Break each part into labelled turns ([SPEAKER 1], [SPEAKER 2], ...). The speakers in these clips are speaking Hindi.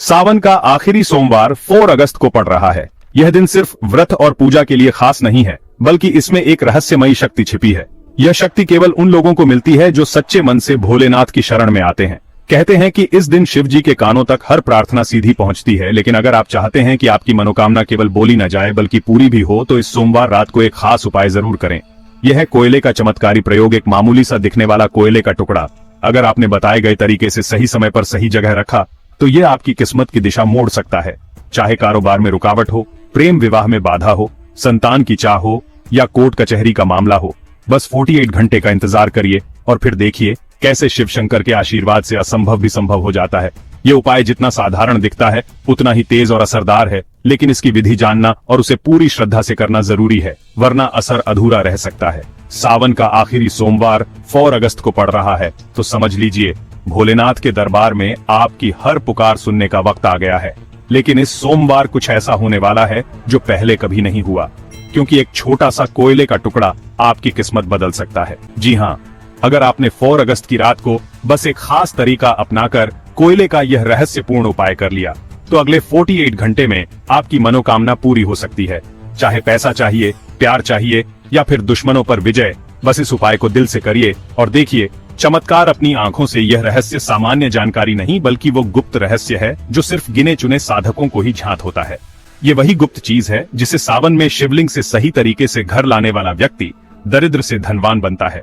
[SPEAKER 1] सावन का आखिरी सोमवार 4 अगस्त को पड़ रहा है। यह दिन सिर्फ व्रत और पूजा के लिए खास नहीं है, बल्कि इसमें एक रहस्यमयी शक्ति छिपी है। यह शक्ति केवल उन लोगों को मिलती है जो सच्चे मन से भोलेनाथ की शरण में आते हैं। कहते हैं कि इस दिन शिव जी के कानों तक हर प्रार्थना सीधी पहुंचती है, लेकिन अगर आप चाहते हैं कि आपकी मनोकामना केवल बोली न जाए बल्कि पूरी भी हो, तो इस सोमवार रात को एक खास उपाय जरूर करें। यह है कोयले का चमत्कारी प्रयोग। एक मामूली सा दिखने वाला कोयले का टुकड़ा अगर आपने बताए गए तरीके से सही समय पर सही जगह रखा, तो यह आपकी किस्मत की दिशा मोड़ सकता है। चाहे कारोबार में रुकावट हो, प्रेम विवाह में बाधा हो, संतान की चाह हो या कोर्ट कचहरी का मामला हो, बस 48 घंटे का इंतजार करिए और फिर देखिए कैसे शिव शंकर के आशीर्वाद से असंभव भी संभव हो जाता है। ये उपाय जितना साधारण दिखता है उतना ही तेज और असरदार है, लेकिन इसकी विधि जानना और उसे पूरी श्रद्धा से करना जरूरी है, वरना असर अधूरा रह सकता है। सावन का आखिरी सोमवार 4 अगस्त को पड़ रहा है, तो समझ लीजिए भोलेनाथ के दरबार में आपकी हर पुकार सुनने का वक्त आ गया है। लेकिन इस सोमवार कुछ ऐसा होने वाला है जो पहले कभी नहीं हुआ, क्योंकि एक छोटा सा कोयले का टुकड़ा आपकी किस्मत बदल सकता है। जी हाँ, अगर आपने 4 अगस्त की रात को बस एक खास तरीका अपनाकर कोयले का यह रहस्यपूर्ण उपाय कर लिया, तो अगले 48 घंटे में आपकी मनोकामना पूरी हो सकती है। चाहे पैसा चाहिए, प्यार चाहिए या फिर दुश्मनों पर विजय, बस इस उपाय को दिल से करिए और देखिए चमत्कार अपनी आंखों से। यह रहस्य सामान्य जानकारी नहीं, बल्कि वो गुप्त रहस्य है जो सिर्फ गिने चुने साधकों को ही ज्ञात होता है। ये वही गुप्त चीज है जिसे सावन में शिवलिंग से सही तरीके से घर लाने वाला व्यक्ति दरिद्र से धनवान बनता है,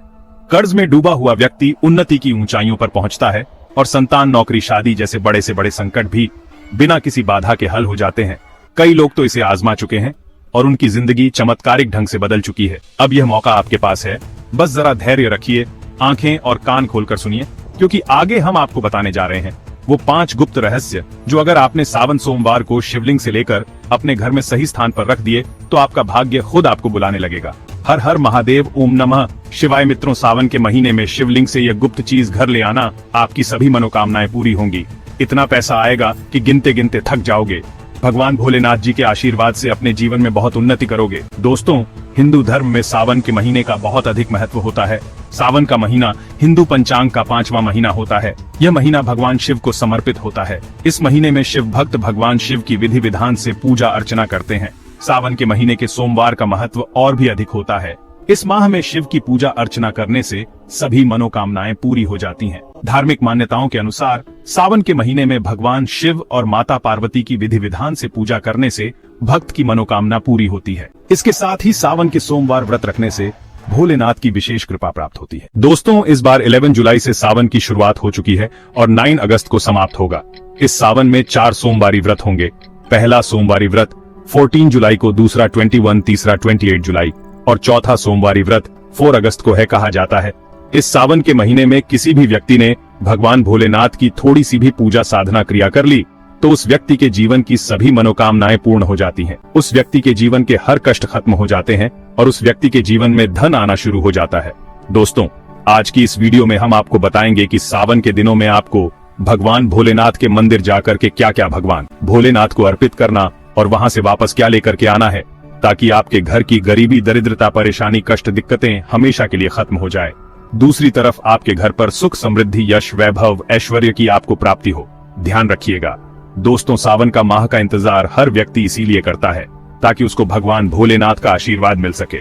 [SPEAKER 1] कर्ज में डूबा हुआ व्यक्ति उन्नति की ऊंचाइयों पर पहुंचता है और संतान, नौकरी, शादी जैसे बड़े से बड़े संकट भी बिना किसी बाधा के हल हो जाते हैं। कई लोग तो इसे आजमा चुके हैं और उनकी जिंदगी चमत्कारिक ढंग से बदल चुकी है। अब यह मौका आपके पास है, बस जरा धैर्य रखिए, आंखें और कान खोलकर सुनिए, क्योंकि आगे हम आपको बताने जा रहे हैं वो 5 गुप्त रहस्य जो अगर आपने सावन सोमवार को शिवलिंग से लेकर अपने घर में सही स्थान पर रख दिए, तो आपका भाग्य खुद आपको बुलाने लगेगा। हर हर महादेव, ओम नमः शिवाय। मित्रों, सावन के महीने में शिवलिंग से यह गुप्त चीज घर ले आना, आपकी सभी मनोकामनाएं पूरी होंगी। इतना पैसा आएगा कि गिनते गिनते थक जाओगे। भगवान भोलेनाथ जी के आशीर्वाद से अपने जीवन में बहुत उन्नति करोगे। दोस्तों, हिंदू धर्म में सावन के महीने का बहुत अधिक महत्व होता है। सावन का महीना हिंदू पंचांग का 5वां महीना होता है। यह महीना भगवान शिव को समर्पित होता है। इस महीने में शिव भक्त भगवान शिव की विधि विधान से पूजा अर्चना करते हैं। सावन के महीने के सोमवार का महत्व और भी अधिक होता है। इस माह में शिव की पूजा अर्चना करने से सभी मनोकामनाएं पूरी हो जाती हैं। धार्मिक मान्यताओं के अनुसार सावन के महीने में भगवान शिव और माता पार्वती की विधि विधान से पूजा करने से भक्त की मनोकामना पूरी होती है। इसके साथ ही सावन के सोमवार व्रत रखने से भोलेनाथ की विशेष कृपा प्राप्त होती है। दोस्तों, इस बार 11 जुलाई से सावन की शुरुआत हो चुकी है और 9 अगस्त को समाप्त होगा। इस सावन में 4 सोमवारी व्रत होंगे। पहला सोमवारी व्रत 14 जुलाई को, दूसरा 21, तीसरा 28 जुलाई और चौथा सोमवारी व्रत 4 अगस्त को है। कहा जाता है इस सावन के महीने में किसी भी व्यक्ति ने भगवान भोलेनाथ की थोड़ी सी भी पूजा साधना क्रिया कर ली, तो उस व्यक्ति के जीवन की सभी मनोकामनाएं पूर्ण हो जाती हैं। उस व्यक्ति के जीवन के हर कष्ट खत्म हो जाते हैं और उस व्यक्ति के जीवन में धन आना शुरू हो जाता है। दोस्तों, आज की इस वीडियो में हम आपको बताएंगे कि सावन के दिनों में आपको भगवान भोलेनाथ के मंदिर जाकर के क्या क्या भगवान भोलेनाथ को अर्पित करना और वहां से वापस क्या लेकर के आना है, ताकि आपके घर की गरीबी, दरिद्रता, परेशानी, कष्ट, दिक्कतें हमेशा के लिए खत्म हो जाए। दूसरी तरफ आपके घर पर सुख, समृद्धि, यश, वैभव, ऐश्वर्य की आपको प्राप्ति हो। ध्यान रखिएगा दोस्तों, सावन का माह का इंतजार हर व्यक्ति इसीलिए करता है ताकि उसको भगवान भोलेनाथ का आशीर्वाद मिल सके।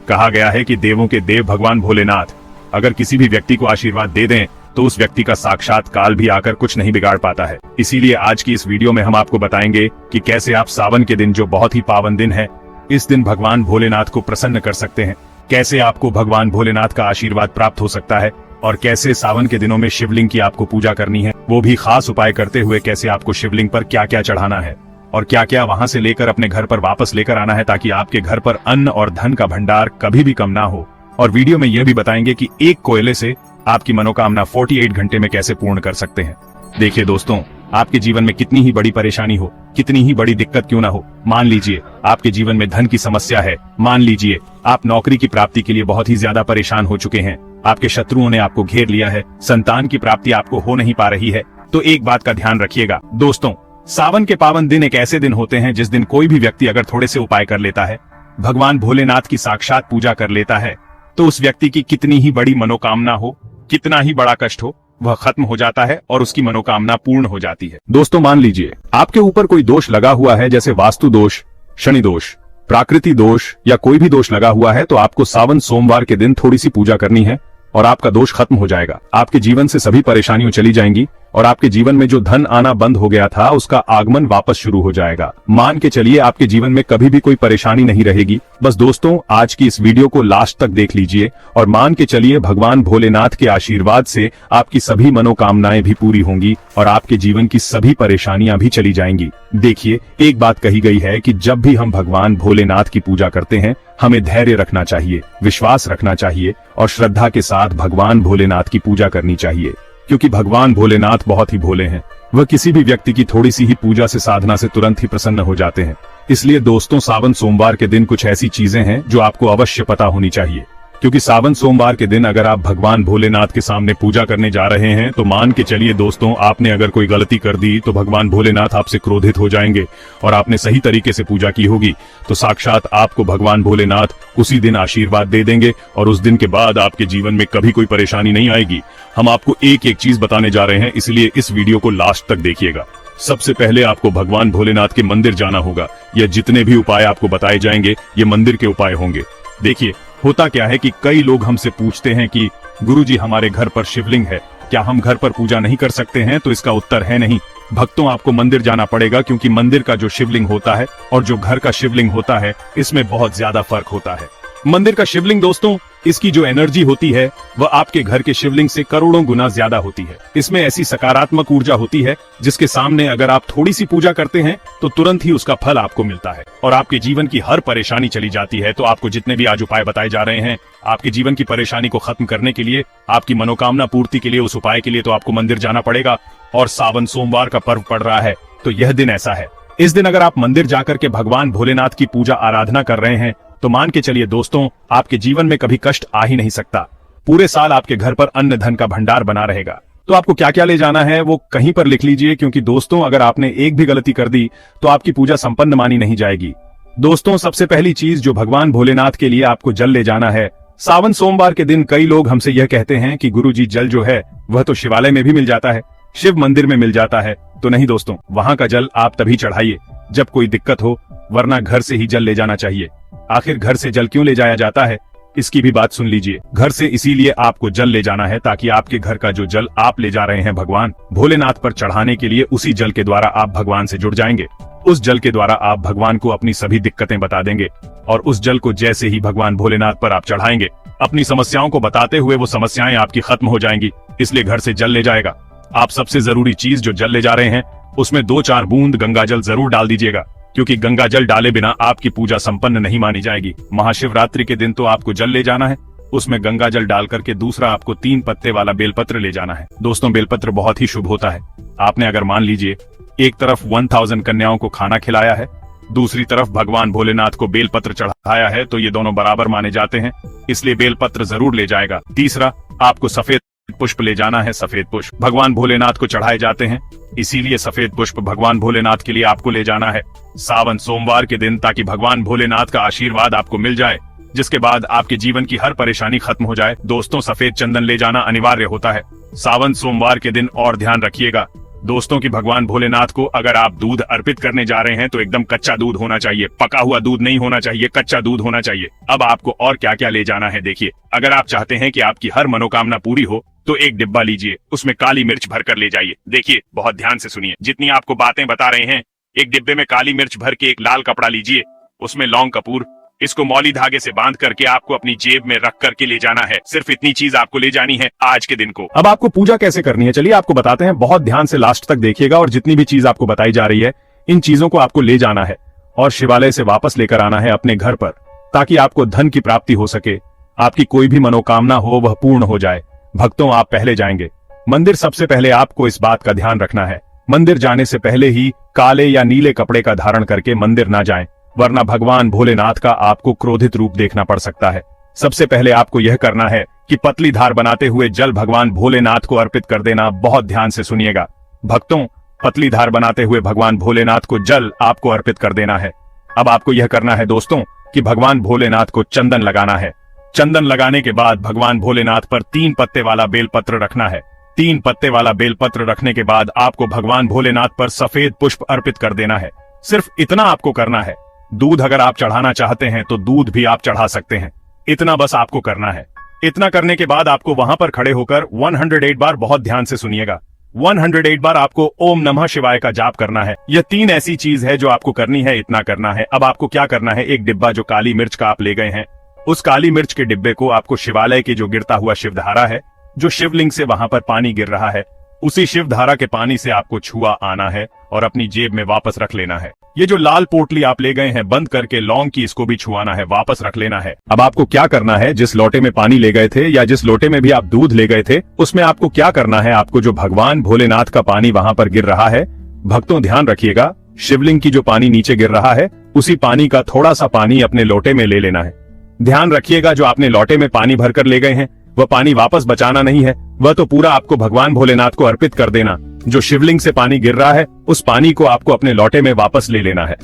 [SPEAKER 1] कहा गया है कि देवों के देव भगवान भोलेनाथ अगर किसी भी व्यक्ति को आशीर्वाद दे दें, तो उस व्यक्ति का साक्षात काल भी आकर कुछ नहीं बिगाड़ पाता है। इसीलिए आज की इस वीडियो में हम आपको बताएंगे कि कैसे आप सावन के दिन, जो बहुत ही पावन दिन है, इस दिन भगवान भोलेनाथ को प्रसन्न कर सकते हैं। कैसे आपको भगवान भोलेनाथ का आशीर्वाद प्राप्त हो सकता है और कैसे सावन के दिनों में शिवलिंग की आपको पूजा करनी है, वो भी खास उपाय करते हुए। कैसे आपको शिवलिंग पर क्या क्या चढ़ाना है और क्या क्या वहां से लेकर अपने घर पर वापस लेकर आना है, ताकि आपके घर पर अन्न और धन का भंडार कभी भी कम ना हो। और वीडियो में यह भी बताएंगे कि एक कोयले से आपकी मनोकामना 48 घंटे में कैसे पूर्ण कर सकते हैं। देखिए दोस्तों, आपके जीवन में कितनी ही बड़ी परेशानी हो, कितनी ही बड़ी दिक्कत क्यों ना हो, मान लीजिए आपके जीवन में धन की समस्या है, मान लीजिए आप नौकरी की प्राप्ति के लिए बहुत ही ज्यादा परेशान हो चुके हैं, आपके शत्रुओं ने आपको घेर लिया है, संतान की प्राप्ति आपको हो नहीं पा रही है, तो एक बात का ध्यान रखिएगा दोस्तों, सावन के पावन दिन एक ऐसे दिन होते हैं जिस दिन कोई भी व्यक्ति अगर थोड़े से उपाय कर लेता है, भगवान भोलेनाथ की साक्षात पूजा कर लेता है, तो उस व्यक्ति की कितनी ही बड़ी मनोकामना हो, कितना ही बड़ा कष्ट हो, वह खत्म हो जाता है और उसकी मनोकामना पूर्ण हो जाती है। दोस्तों मान लीजिए आपके ऊपर कोई दोष लगा हुआ है, जैसे वास्तु दोष, शनि दोष, प्राकृतिक दोष या कोई भी दोष लगा हुआ है, तो आपको सावन सोमवार के दिन थोड़ी सी पूजा करनी है और आपका दोष खत्म हो जाएगा। आपके जीवन से सभी परेशानियां चली जाएंगी और आपके जीवन में जो धन आना बंद हो गया था उसका आगमन वापस शुरू हो जाएगा। मान के चलिए आपके जीवन में कभी भी कोई परेशानी नहीं रहेगी। बस दोस्तों आज की इस वीडियो को लास्ट तक देख लीजिए और मान के चलिए भगवान भोलेनाथ के आशीर्वाद से आपकी सभी मनोकामनाएं भी पूरी होंगी और आपके जीवन की सभी परेशानियां भी चली जाएंगी। देखिए एक बात कही गई है कि जब भी हम भगवान भोलेनाथ की पूजा करते हैं हमें धैर्य रखना चाहिए, विश्वास रखना चाहिए और श्रद्धा के साथ भगवान भोलेनाथ की पूजा करनी चाहिए, क्योंकि भगवान भोलेनाथ बहुत ही भोले हैं। वह किसी भी व्यक्ति की थोड़ी सी ही पूजा से, साधना से तुरंत ही प्रसन्न हो जाते हैं। इसलिए दोस्तों सावन सोमवार के दिन कुछ ऐसी चीजें हैं जो आपको अवश्य पता होनी चाहिए, क्योंकि सावन सोमवार के दिन अगर आप भगवान भोलेनाथ के सामने पूजा करने जा रहे हैं तो मान के चलिए दोस्तों आपने अगर कोई गलती कर दी तो भगवान भोलेनाथ आपसे क्रोधित हो जाएंगे और आपने सही तरीके से पूजा की होगी तो साक्षात आपको भगवान भोलेनाथ उसी दिन आशीर्वाद दे देंगे और उस दिन के बाद आपके जीवन में कभी कोई परेशानी नहीं आएगी। हम आपको एक एक चीज बताने जा रहे हैं, इसलिए इस वीडियो को लास्ट तक देखिएगा। सबसे पहले आपको भगवान भोलेनाथ के मंदिर जाना होगा। यह जितने भी उपाय आपको बताए जाएंगे ये मंदिर के उपाय होंगे। देखिए होता क्या है कि कई लोग हमसे पूछते हैं कि गुरुजी हमारे घर पर शिवलिंग है, क्या हम घर पर पूजा नहीं कर सकते हैं? तो इसका उत्तर है नहीं भक्तों, आपको मंदिर जाना पड़ेगा, क्योंकि मंदिर का जो शिवलिंग होता है और जो घर का शिवलिंग होता है इसमें बहुत ज्यादा फर्क होता है। मंदिर का शिवलिंग दोस्तों इसकी जो एनर्जी होती है वह आपके घर के शिवलिंग से करोड़ों गुना ज्यादा होती है। इसमें ऐसी सकारात्मक ऊर्जा होती है जिसके सामने अगर आप थोड़ी सी पूजा करते हैं तो तुरंत ही उसका फल आपको मिलता है और आपके जीवन की हर परेशानी चली जाती है। तो आपको जितने भी आज उपाय बताए जा रहे हैं आपके जीवन की परेशानी को खत्म करने के लिए, आपकी मनोकामना पूर्ति के लिए, उस उपाय के लिए तो आपको मंदिर जाना पड़ेगा। और सावन सोमवार का पर्व पड़ रहा है तो यह दिन ऐसा है, इस दिन अगर आप मंदिर जाकर के भगवान भोलेनाथ की पूजा आराधना कर रहे हैं तो मान के चलिए दोस्तों आपके जीवन में कभी कष्ट आ ही नहीं सकता। पूरे साल आपके घर पर अन्न धन का भंडार बना रहेगा। तो आपको क्या क्या ले जाना है वो कहीं पर लिख लीजिए, क्योंकि दोस्तों अगर आपने एक भी गलती कर दी तो आपकी पूजा संपन्न मानी नहीं जाएगी। दोस्तों सबसे पहली चीज जो भगवान भोलेनाथ के लिए आपको जल ले जाना है। सावन सोमवार के दिन कई लोग हमसे यह कहते हैं कि गुरुजी जल जो है वह तो शिवालय में भी मिल जाता है, शिव मंदिर में मिल जाता है। तो नहीं दोस्तों, वहां का जल आप तभी चढ़ाइए जब कोई दिक्कत हो, वरना घर से ही जल ले जाना चाहिए। आखिर घर से जल क्यों ले जाया जाता है इसकी भी बात सुन लीजिए। घर से इसीलिए आपको जल ले जाना है ताकि आपके घर का जो जल आप ले जा रहे हैं भगवान भोलेनाथ पर चढ़ाने के लिए, उसी जल के द्वारा आप भगवान से जुड़ जाएंगे। उस जल के द्वारा आप भगवान को अपनी सभी दिक्कतें बता देंगे और उस जल को जैसे ही भगवान भोलेनाथ पर आप चढ़ाएंगे अपनी समस्याओं को बताते हुए वो समस्याएं आपकी खत्म हो जाएंगी। इसलिए घर से जल ले जाएगा। आप सबसे जरूरी चीज जो जल ले जा रहे हैं उसमें 2-4 बूंद गंगा जल जरूर डाल दीजिएगा, क्योंकि गंगा जल डाले बिना आपकी पूजा संपन्न नहीं मानी जाएगी। महाशिवरात्रि के दिन तो आपको जल ले जाना है, उसमें गंगा जल डाल करके दूसरा आपको 3 पत्ते वाला बेलपत्र ले जाना है। दोस्तों बेलपत्र बहुत ही शुभ होता है। आपने अगर मान लीजिए एक तरफ 1000 कन्याओं को खाना खिलाया है, दूसरी तरफ भगवान भोलेनाथ को बेलपत्र चढ़ाया है तो ये दोनों बराबर माने जाते हैं, इसलिए बेलपत्र जरूर ले जाएगा। तीसरा आपको सफेद पुष्प ले जाना है। सफेद पुष्प भगवान भोलेनाथ को चढ़ाए जाते हैं, इसीलिए सफेद पुष्प भगवान भोलेनाथ के लिए आपको ले जाना है सावन सोमवार के दिन, ताकि भगवान भोलेनाथ का आशीर्वाद आपको मिल जाए, जिसके बाद आपके जीवन की हर परेशानी खत्म हो जाए। दोस्तों सफेद चंदन ले जाना अनिवार्य होता है सावन सोमवार के दिन। और ध्यान रखिएगा दोस्तों कि भगवान भोलेनाथ को अगर आप दूध अर्पित करने जा रहे हैं तो एकदम कच्चा दूध होना चाहिए, पका हुआ दूध नहीं होना चाहिए, कच्चा दूध होना चाहिए। अब आपको और क्या क्या ले जाना है देखिए। अगर आप चाहते हैं कि आपकी हर मनोकामना पूरी हो तो एक डिब्बा लीजिए, उसमें काली मिर्च भर कर ले जाइए। देखिए बहुत ध्यान से सुनिए, जितनी आपको बातें बता रहे हैं एक डिब्बे में काली मिर्च भर के एक लाल कपड़ा लीजिए, उसमें लौंग कपूर, इसको मौली धागे से बांध करके आपको अपनी जेब में रख करके ले जाना है। सिर्फ इतनी चीज आपको ले जानी है आज के दिन को। अब आपको पूजा कैसे करनी है चलिए आपको बताते हैं, बहुत ध्यान से लास्ट तक देखिएगा और जितनी भी चीज आपको बताई जा रही है इन चीजों को आपको ले जाना है और शिवालय से वापस लेकर आना है अपने घर पर, ताकि आपको धन की प्राप्ति हो सके, आपकी कोई भी मनोकामना हो वह पूर्ण हो जाए। भक्तों आप पहले जाएंगे मंदिर, सबसे पहले आपको इस बात का ध्यान रखना है मंदिर जाने से पहले ही काले या नीले कपड़े का धारण करके मंदिर ना जाएं, वरना भगवान भोलेनाथ का आपको क्रोधित रूप देखना पड़ सकता है। सबसे पहले आपको यह करना है कि पतली धार बनाते हुए जल भगवान भोलेनाथ को अर्पित कर देना। बहुत ध्यान से सुनिएगा भक्तों, पतली धार बनाते हुए भगवान भोलेनाथ को जल आपको अर्पित कर देना है। अब आपको यह करना है दोस्तों कि भगवान भोलेनाथ को चंदन लगाना है। चंदन लगाने के बाद भगवान भोलेनाथ पर 3 पत्ते वाला बेलपत्र रखना है। 3 पत्ते वाला बेलपत्र रखने के बाद आपको भगवान भोलेनाथ पर सफेद पुष्प अर्पित कर देना है। सिर्फ इतना आपको करना है। दूध अगर आप चढ़ाना चाहते हैं तो दूध भी आप चढ़ा सकते हैं। इतना बस आपको करना है। इतना करने के बाद आपको वहां पर खड़े होकर 108 बार, बहुत ध्यान से सुनिएगा, 108 बार आपको ओम नमः शिवाय का जाप करना है। यह 3 ऐसी चीज है जो आपको करनी है। इतना करना है। अब आपको क्या करना है, एक डिब्बा जो काली मिर्च का आप ले गए हैं, उस काली मिर्च के डिब्बे को आपको शिवालय की जो गिरता हुआ शिवधारा है, जो शिवलिंग से वहां पर पानी गिर रहा है, उसी शिवधारा के पानी से आपको छुआ आना है और अपनी जेब में वापस रख लेना है। ये जो लाल पोटली आप ले गए हैं बंद करके लौंग की, इसको भी छुआना है, वापस रख लेना है। अब आपको क्या करना है, जिस लोटे में पानी ले गए थे या जिस लोटे में भी आप दूध ले गए थे, उसमें आपको क्या करना है, आपको जो भगवान भोलेनाथ का पानी वहां पर गिर रहा है, भक्तों ध्यान रखिएगा, शिवलिंग की जो पानी नीचे गिर रहा है, उसी पानी का थोड़ा सा पानी अपने लोटे में ले लेना है। ध्यान रखिएगा, जो आपने लोटे में पानी भरकर ले गए हैं वह पानी वापस बचाना नहीं है, वह तो पूरा आपको भगवान भोलेनाथ को अर्पित कर देना। जो शिवलिंग से पानी गिर रहा है, उस पानी को आपको अपने लोटे में वापस ले लेना है।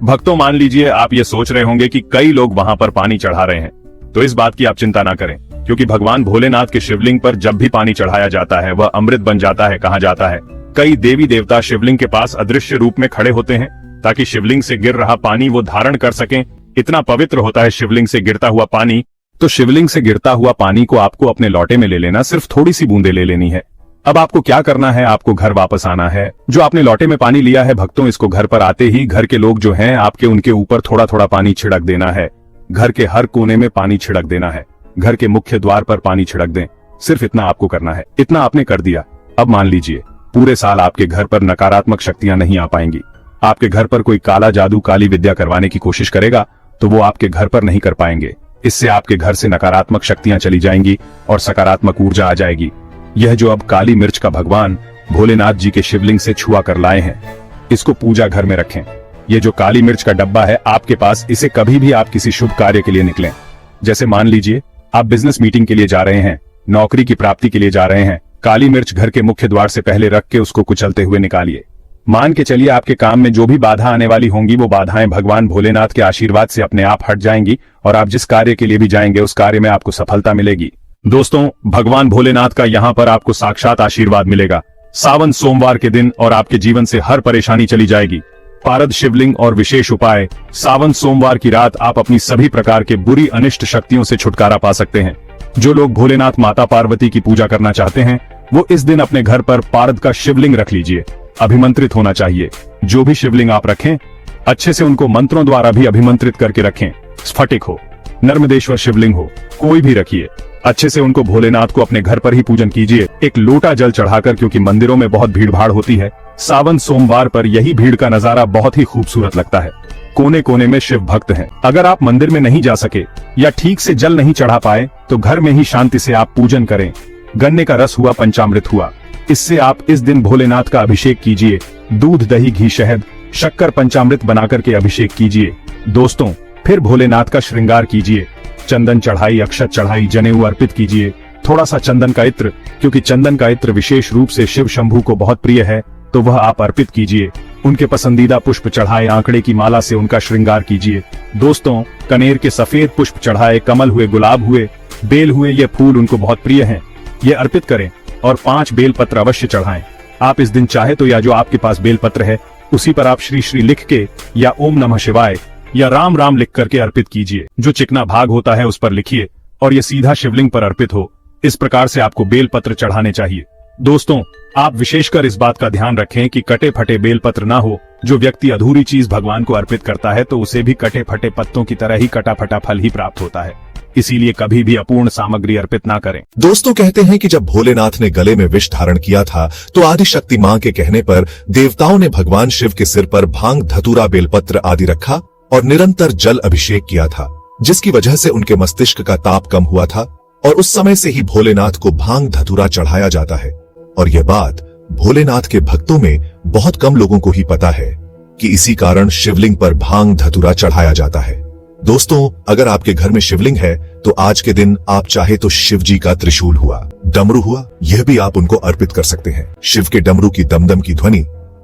[SPEAKER 1] भक्तों, मान लीजिए आप ये सोच रहे होंगे कि कई लोग वहां पर पानी चढ़ा रहे हैं, तो इस बात की आप चिंता ना करें, क्योंकि भगवान भोलेनाथ के शिवलिंग पर जब भी पानी चढ़ाया जाता है वह अमृत बन जाता है। कहा जाता है कई देवी देवता शिवलिंग के पास अदृश्य रूप में खड़े होते हैं ताकि शिवलिंग से गिर रहा पानी वो धारण कर सकें। इतना पवित्र होता है शिवलिंग से गिरता हुआ पानी। तो शिवलिंग से गिरता हुआ पानी को आपको अपने लोटे में ले लेना, सिर्फ थोड़ी सी बूंदे ले लेनी है। अब आपको क्या करना है, आपको घर वापस आना है। जो आपने लोटे में पानी लिया है भक्तों, इसको घर पर आते ही घर के लोग जो हैं आपके, उनके ऊपर थोड़ा थोड़ा पानी छिड़क देना है। घर के हर कोने में पानी छिड़क देना है। घर के मुख्य द्वार पर पानी छिड़क दें। सिर्फ इतना आपको करना है। इतना आपने कर दिया। अब मान लीजिए पूरे साल आपके घर पर नकारात्मक शक्तियां नहीं आ पाएंगी। आपके घर पर कोई काला जादू, काली विद्या करवाने की कोशिश करेगा तो वो आपके घर पर नहीं कर पाएंगे। इससे आपके घर से नकारात्मक शक्तियां चली जाएंगी और सकारात्मक ऊर्जा आ जाएगी। यह जो अब काली मिर्च का भगवान भोलेनाथ जी के शिवलिंग से छुआ कर लाए हैं, इसको पूजा घर में रखें। ये जो काली मिर्च का डब्बा है आपके पास, इसे कभी भी आप किसी शुभ कार्य के लिए निकलें, जैसे मान लीजिए आप बिजनेस मीटिंग के लिए जा रहे हैं, नौकरी की प्राप्ति के लिए जा रहे हैं, काली मिर्च घर के मुख्य द्वार से पहले रख के उसको कुचलते हुए निकालिए। मान के चलिए आपके काम में जो भी बाधा आने वाली होंगी वो बाधाएं भगवान भोलेनाथ के आशीर्वाद से अपने आप हट जाएंगी और आप जिस कार्य के लिए भी जाएंगे उस कार्य में आपको सफलता मिलेगी। दोस्तों, भगवान भोलेनाथ का यहाँ पर आपको साक्षात आशीर्वाद मिलेगा सावन सोमवार के दिन, और आपके जीवन से हर परेशानी चली जाएगी। पारद शिवलिंग और विशेष उपाय। सावन सोमवार की रात आप अपनी सभी प्रकार के बुरी अनिष्ट शक्तियों से छुटकारा पा सकते हैं। जो लोग भोलेनाथ माता पार्वती की पूजा करना चाहते हैं वो इस दिन अपने घर पर पारद का शिवलिंग रख लीजिए। अभिमंत्रित होना चाहिए। जो भी शिवलिंग आप रखें अच्छे से उनको मंत्रों द्वारा भी अभिमंत्रित करके रखें। स्फटिक हो, नर्मदेश्वर शिवलिंग हो, कोई भी रखिए, अच्छे से उनको भोलेनाथ को अपने घर पर ही पूजन कीजिए, एक लोटा जल चढ़ाकर, क्योंकि मंदिरों में बहुत भीड़ भाड़ होती है। सावन सोमवार पर यही भीड़ का नजारा बहुत ही खूबसूरत लगता है। कोने कोने में शिव भक्त हैं। अगर आप मंदिर में नहीं जा सके या ठीक से जल नहीं चढ़ा पाए तो घर में ही शांति से आप पूजन करें। गन्ने का रस हुआ, पंचामृत हुआ, इससे आप इस दिन भोलेनाथ का अभिषेक कीजिए। दूध, दही, घी, शहद, शक्कर, पंचामृत बनाकर के अभिषेक कीजिए। दोस्तों, फिर भोलेनाथ का श्रृंगार कीजिए। चंदन चढ़ाई, अक्षत चढ़ाई, जनेऊ अर्पित कीजिए। थोड़ा सा चंदन का इत्र, क्योंकि चंदन का इत्र विशेष रूप से शिव शंभू को बहुत प्रिय है, तो वह आप अर्पित कीजिए। उनके पसंदीदा पुष्प चढ़ाए, आंकड़े की माला से उनका श्रृंगार कीजिए। दोस्तों, कनेर के सफेद पुष्प चढ़ाए, कमल हुए, गुलाब हुए, बेल हुए, ये फूल उनको बहुत प्रिय हैं, ये अर्पित करें। और 5 बेलपत्र अवश्य चढ़ाएं। आप इस दिन चाहे तो या जो आपके पास बेलपत्र है उसी पर आप श्री श्री लिख के या ओम नमः शिवाय या राम राम लिख करके अर्पित कीजिए। जो चिकना भाग होता है उस पर लिखिए और ये सीधा शिवलिंग पर अर्पित हो। इस प्रकार से आपको बेलपत्र चढ़ाने चाहिए। दोस्तों, आप विशेषकर इस बात का ध्यान रखें कि कटे फटे बेलपत्र ना हो। जो व्यक्ति अधूरी चीज भगवान को अर्पित करता है तो उसे भी कटे फटे पत्तों की तरह ही कटा फटा फल ही प्राप्त होता है। इसीलिए कभी भी अपूर्ण सामग्री अर्पित ना करें।
[SPEAKER 2] दोस्तों, कहते हैं कि जब भोलेनाथ ने गले में विष धारण किया था तो आदिशक्ति मां के कहने पर देवताओं ने भगवान शिव के सिर पर भांग, धतूरा, बेलपत्र आदि रखा और निरंतर जल अभिषेक किया था, जिसकी वजह से उनके मस्तिष्क का ताप कम हुआ था। और उस समय से ही भोलेनाथ को भांग, धतूरा चढ़ाया जाता है। और यह बात भोलेनाथ के भक्तों में बहुत कम लोगों को ही पता है कि इसी कारण शिवलिंग पर भांग, धतूरा चढ़ाया जाता है। दोस्तों, अगर आपके घर में शिवलिंग है तो आज के दिन आप चाहे तो शिव जी का त्रिशूल हुआ, डमरू हुआ, यह भी आप उनको अर्पित कर सकते हैं। शिव के डमरू की दमदम की ध्वनि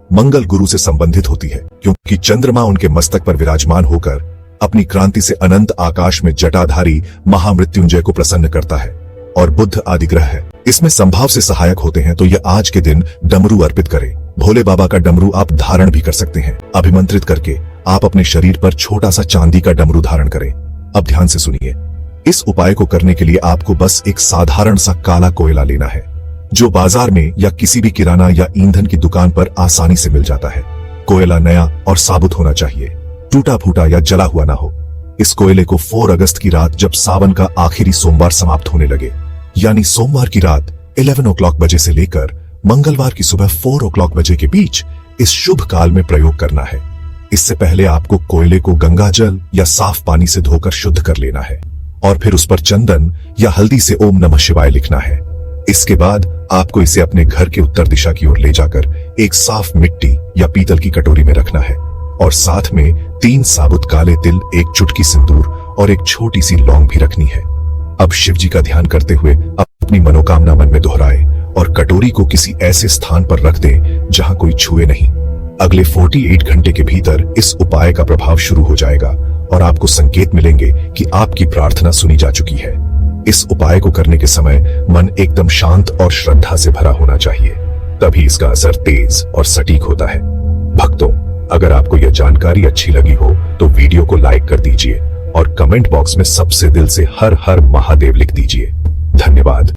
[SPEAKER 2] मंगल गुरु से संबंधित होती है, क्योंकि चंद्रमा उनके मस्तक पर विराजमान होकर अपनी क्रांति से अनंत आकाश में जटाधारी महामृत्युंजय को प्रसन्न करता है और बुध आदि ग्रह है इसमें संभाव से सहायक होते हैं तो यह आज के दिन डमरू अर्पित करें। भोले बाबा का डमरू आप धारण भी कर सकते हैं। अभिमंत्रित करके आप अपने शरीर पर छोटा सा चांदी का डमरू धारण करें। अब ध्यान से सुनिए, इस उपाय को करने के लिए आपको बस एक साधारण सा काला कोयला लेना है, जो बाजार में या किसी भी किराना या ईंधन की दुकान पर आसानी से मिल जाता है। कोयला नया और साबुत होना चाहिए, टूटा फूटा या जला हुआ ना हो। इस कोयले को 4 अगस्त की रात, जब सावन का आखिरी सोमवार समाप्त होने लगे, यानी सोमवार की रात 11 o'clock बजे से लेकर मंगलवार की सुबह 4 o'clock बजे के बीच इस शुभ काल में प्रयोग करना है। इससे पहले आपको कोयले को गंगा जल या साफ पानी से धोकर शुद्ध कर लेना है और फिर उस पर चंदन या हल्दी से ओम नमः शिवाय लिखना है। इसके बाद आपको इसे अपने घर के उत्तर दिशा की ओर ले जाकर एक साफ मिट्टी या पीतल की कटोरी में रखना है और साथ में 3 साबुत काले तिल, 1 चुटकी सिंदूर और एक छोटी सी लौंग भी रखनी है। अब शिव जी का ध्यान करते हुए अपनी मनोकामना मन में दोहराए और कटोरी को किसी ऐसे स्थान पर रख दें जहां कोई छुए नहीं। अगले 48 घंटे के भीतर इस उपाय का प्रभाव शुरू हो जाएगा और आपको संकेत मिलेंगे कि आपकी प्रार्थना सुनी जा चुकी है। इस उपाय को करने के समय मन एकदम शांत और श्रद्धा से भरा होना चाहिए, तभी इसका असर तेज और सटीक होता है। भक्तों, अगर आपको यह जानकारी अच्छी लगी हो तो वीडियो को लाइक कर दीजिए और कमेंट बॉक्स में सबसे दिल से हर हर महादेव लिख दीजिए। धन्यवाद।